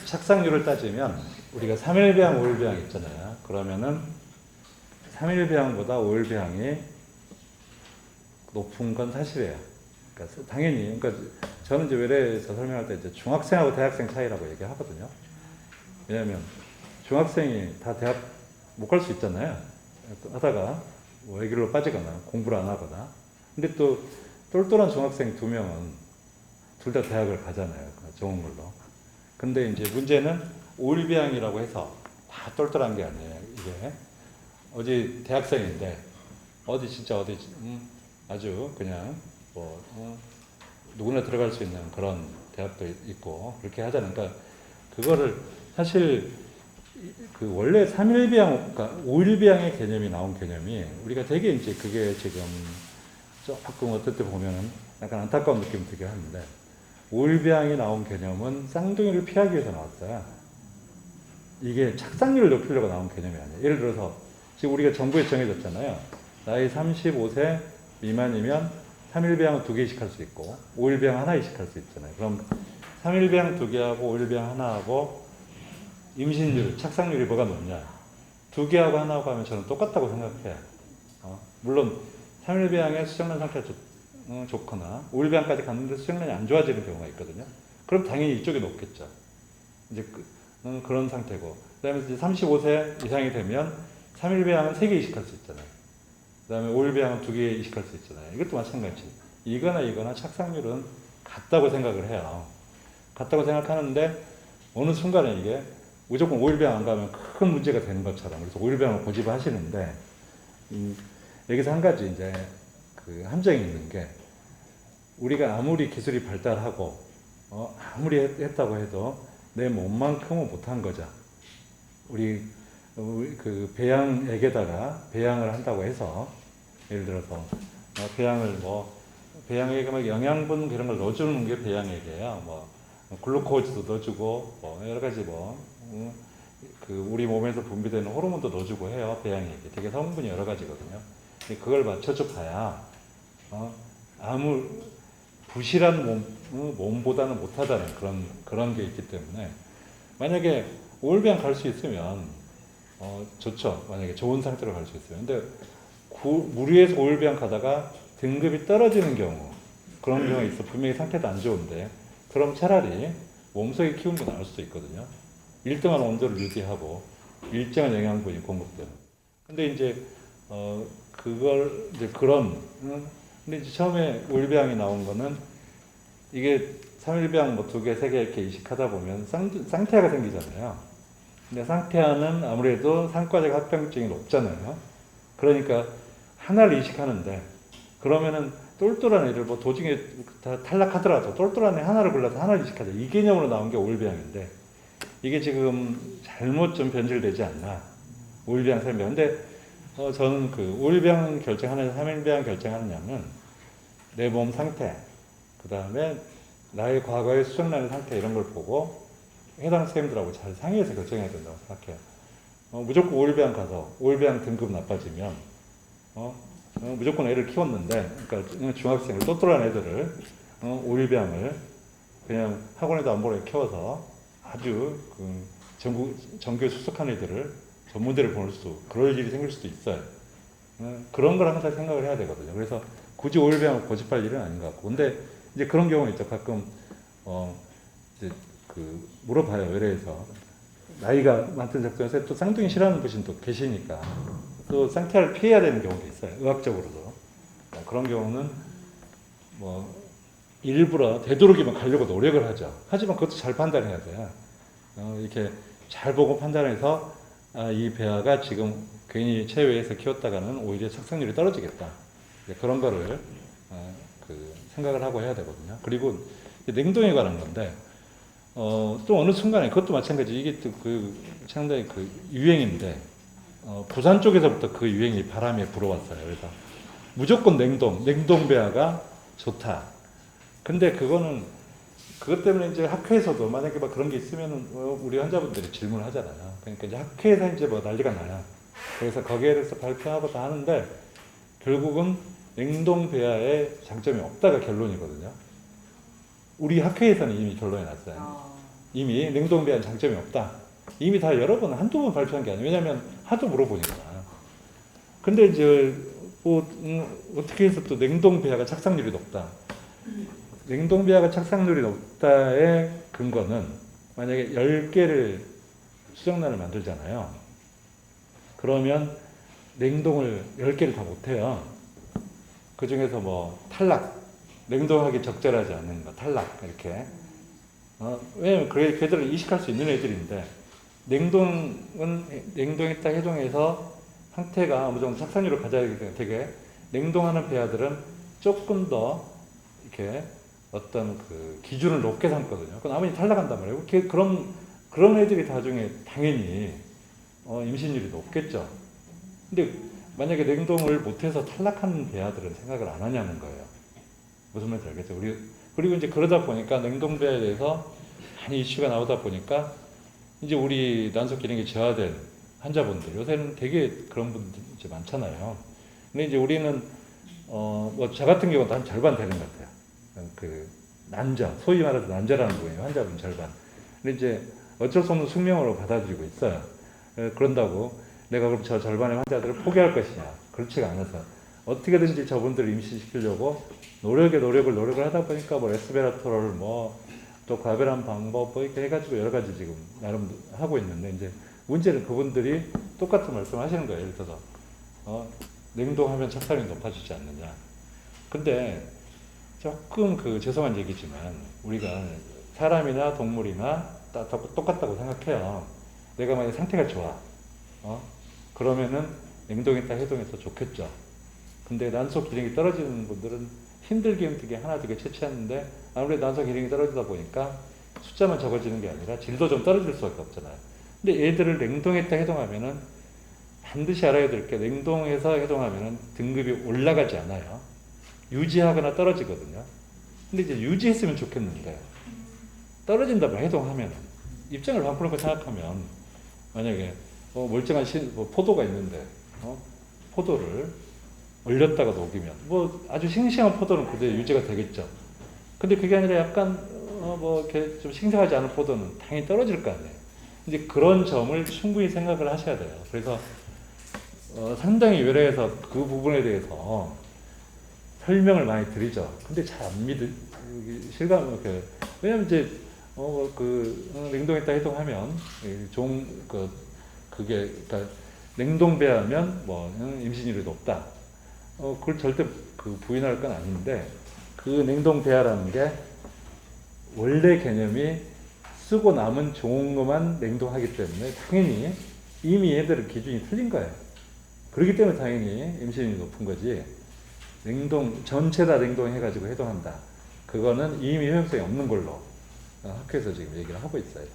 착상률을 따지면 우리가 3일 배양, 5일 배양 있잖아요. 그러면은 3일 배양보다 5일 배양이 높은 건 사실이에요. 그러니까 당연히, 그러니까 저는 이제 외래에서 설명할 때 이제 중학생하고 대학생 차이라고 얘기하거든요. 왜냐하면 중학생이 다 대학 못 갈 수 있잖아요. 하다가 뭐 외길로 빠지거나 공부를 안 하거나. 근데 또 똘똘한 중학생 2명은 둘 다 대학을 가잖아요. 좋은 걸로. 근데 이제 문제는 5일 배양이라고 해서 다 똘똘한 게 아니에요. 이게 어디 대학생인데 어디 진짜 어디 아주 그냥 뭐 누구나 들어갈 수 있는 그런 대학도 있고 그렇게 하잖아요. 그러니까 그거를 사실 그 원래 3일 배양, 그러니까 5일 배양의 개념이 나온 개념이 우리가 되게 이제 그게 지금 조금 어떨 때 보면은 약간 안타까운 느낌이 들게 하는데 5일 배양이 나온 개념은 쌍둥이를 피하기 위해서 나왔어요. 이게 착상률을 높이려고 나온 개념이 아니에요. 예를 들어서 지금 우리가 정부에 정해졌잖아요. 나이 35세 미만이면 3일 배양 2개씩 할 수 있고 5일 배양 하나씩 할 수 있잖아요. 그럼 3일 배양 2개하고 5일 배양 하나하고 임신율, 착상률이 뭐가 높냐? 2개하고 하나하고 하면 저는 똑같다고 생각해요. 물론 3일 배양의 수정란 상태가 좋거나 5일 배양까지 갔는데 수정란이 안 좋아지는 경우가 있거든요. 그럼 당연히 이쪽이 높겠죠. 이제 그런 상태고. 그 다음에 이제 35세 이상이 되면 3일 배양은 3개 이식할 수 있잖아요. 그 다음에 5일 배양은 2개 이식할 수 있잖아요. 이것도 마찬가지. 이거나 착상률은 같다고 생각을 해요. 같다고 생각하는데 어느 순간에 이게 무조건 5일 배양 안 가면 큰 문제가 되는 것처럼 그래서 5일 배양을 고집을 하시는데 여기서 한 가지 이제 그 함정이 있는 게 우리가 아무리 기술이 발달하고 아무리 했다고 해도 내 몸만큼은 못한 거죠. 우리 그 배양액에다가 배양을 한다고 해서 예를 들어서 배양액에 막 영양분 그런 걸 넣어주는 게 배양액이에요. 뭐 글루코즈도 넣어주고 뭐 여러 가지 그 우리 몸에서 분비되는 호르몬도 넣어주고 해요. 배양액이 되게 성분이 여러 가지거든요. 그걸 맞춰줘 봐야 아무 부실한 몸보다는 못하다는 그런 게 있기 때문에 만약에 5일 배양 갈 수 있으면 좋죠. 만약에 좋은 상태로 갈 수 있으면. 근데 무리해서 5일 배양 가다가 등급이 떨어지는 경우 그런 경우가 있어. 분명히 상태도 안 좋은데 그럼 차라리 몸속에 키우는 게 나을 수도 있거든요. 일정한 온도를 유지하고 일정한 영양분이 공급되는. 근데 이제 그걸 이제 근데 이제 처음에 5일 배양이 나온 거는 이게 3일 배양 뭐 2개, 3개 이렇게 이식하다 보면 쌍태아가 생기잖아요. 근데 쌍태아는 아무래도 상과적 합병증이 높잖아요. 그러니까 하나를 이식하는데 그러면은 똘똘한 애를 뭐 도중에 다 탈락하더라도 똘똘한 애 하나를 골라서 하나를 이식하자. 이 개념으로 나온 게 5일 배양인데 이게 지금 잘못 좀 변질되지 않나. 5일 배양, 3일 배양. 근데 저는 그 5일 배양 결정하느냐 3일 배양 결정하느냐면 내 몸 상태 그 다음에 나의 과거의 수정란의 상태 이런 걸 보고 해당 선생님들하고 잘 상의해서 결정해야 된다고 생각해요. 무조건 5일 배양 가서 5일 배양 등급 나빠지면 무조건 애를 키웠는데 그러니까 중학생을 똘똘한 애들을 5일 배양을 그냥 학원에도 안 보내고 키워서 아주 정교에 수석한 애들을 전문대를 보낼 그럴 일이 생길 수도 있어요. 그런 걸 항상 생각을 해야 되거든요. 그래서 굳이 5일 배양을 고집할 일은 아닌 것 같고. 근데 이제 그런 경우 있죠. 가끔, 이제 물어봐요. 외래에서. 나이가 많던 작전에서 또 쌍둥이 싫어하는 분이 또 계시니까. 또 쌍태아를 피해야 되는 경우도 있어요. 의학적으로도. 그런 경우는 일부러 되도록이면 가려고 노력을 하죠. 하지만 그것도 잘 판단해야 돼요. 이렇게 잘 보고 판단해서 이 배아가 지금 괜히 체외에서 키웠다가는 오히려 착상률이 떨어지겠다. 그런 거를 생각을 하고 해야 되거든요. 그리고 냉동에 관한 건데 또 어느 순간에 그것도 마찬가지. 이게 또 상당히 유행인데 부산 쪽에서부터 그 유행이 바람에 불어왔어요. 그래서 무조건 냉동 배아가 좋다. 근데 그것 때문에 이제 학회에서도 만약에 막 그런 게 있으면은 우리 환자분들이 질문을 하잖아요. 그러니까 이제 학회에서 이제 난리가 나요. 그래서 거기에 대해서 발표하고 다 하는데 결국은 냉동 배아에 장점이 없다가 결론이거든요. 우리 학회에서는 이미 결론이 났어요. 이미 냉동 배합 장점이 없다. 이미 다 여러 번, 한두 번 발표한 게 아니에요. 왜냐하면 하도 물어보니까. 근데 이제 뭐 어떻게 해서 또 냉동 배합가 착상률이 높다. 냉동 배합가 착상률이 높다의 근거는 만약에 10개를 수정란을 만들잖아요. 그러면 냉동을 10개를 다 못해요. 그 중에서 뭐 탈락, 냉동하기 적절하지 않은 거 탈락 이렇게. 왜냐면 걔들을 이식할 수 있는 애들인데 냉동은 냉동했다 해동해서 상태가 어느 정도 착상률을 가져야 되기 때문에 되게 냉동하는 배아들은 조금 더 이렇게 어떤 그 기준을 높게 삼거든요. 그건 아무리 탈락한단 말이에요. 그런 애들이 나중에 당연히 임신율이 높겠죠. 근데 만약에 냉동을 못해서 탈락하는 배아들은 생각을 안 하냐는 거예요. 무슨 말인지 알겠죠? 그리고 이제 그러다 보니까 냉동 배아에 대해서 많이 이슈가 나오다 보니까 이제 우리 난소 기능이 저하된 환자분들 요새는 되게 그런 분들 이제 많잖아요. 근데 이제 우리는 뭐 저 같은 경우도 한 절반 되는 것 같아요. 그 난자, 소위 말해서 난자라는 거예요. 환자분 절반. 근데 이제 어쩔 수 없는 숙명으로 받아들이고 있어요. 그런다고 내가 그럼 저 절반의 환자들을 포기할 것이냐? 그렇지가 않아서 어떻게든지 저분들을 임신시키려고 노력을 하다 보니까 뭐 레스베라토를 뭐 또 과별한 방법 뭐 이렇게 해가지고 여러 가지 지금 나름 하고 있는데 이제 문제는 그분들이 똑같은 말씀을 하시는 거예요. 예를 들어서 냉동하면 착상이 높아지지 않느냐. 근데 조금 죄송한 얘기지만 우리가 사람이나 동물이나 다 똑같다고 생각해요. 내가 만약 상태가 좋아, 그러면은 냉동했다 해동해서 좋겠죠. 근데 난소 기능이 떨어지는 분들은 힘들게 하나 두 개 채취하는데 아무래도 난소 기능이 떨어지다 보니까 숫자만 적어지는 게 아니라 질도 좀 떨어질 수밖에 없잖아요. 근데 얘들을 냉동했다 해동하면은 반드시 알아야 될 게 냉동해서 해동하면은 등급이 올라가지 않아요. 유지하거나 떨어지거든요. 근데 이제 유지했으면 좋겠는데 떨어진다고 해동하면 입장을 바꾸는 거 생각하면 만약에 멀쩡한 뭐 포도가 있는데 포도를 얼렸다가 녹이면 뭐 아주 싱싱한 포도는 그대로 유지가 되겠죠. 근데 그게 아니라 약간 뭐 이렇게 좀 싱싱하지 않은 포도는 당연히 떨어질 거 아니에요. 이제 그런 점을 충분히 생각을 하셔야 돼요. 그래서 상당히 외래에서 그 부분에 대해서 설명을 많이 드리죠. 근데 잘 안 실감 왜냐면 이제 냉동했다 해동하면 그게 그러니까 냉동 배하면 뭐 임신율이 높다. 그걸 절대 부인할 건 아닌데 그 냉동 배아라는 게 원래 개념이 쓰고 남은 좋은 것만 냉동하기 때문에 당연히 이미 얘들은 기준이 틀린 거예요. 그렇기 때문에 당연히 임신율이 높은 거지. 전체 다 냉동해가지고 해동한다. 그거는 이미 효용성이 없는 걸로 학회에서 지금 얘기를 하고 있어요.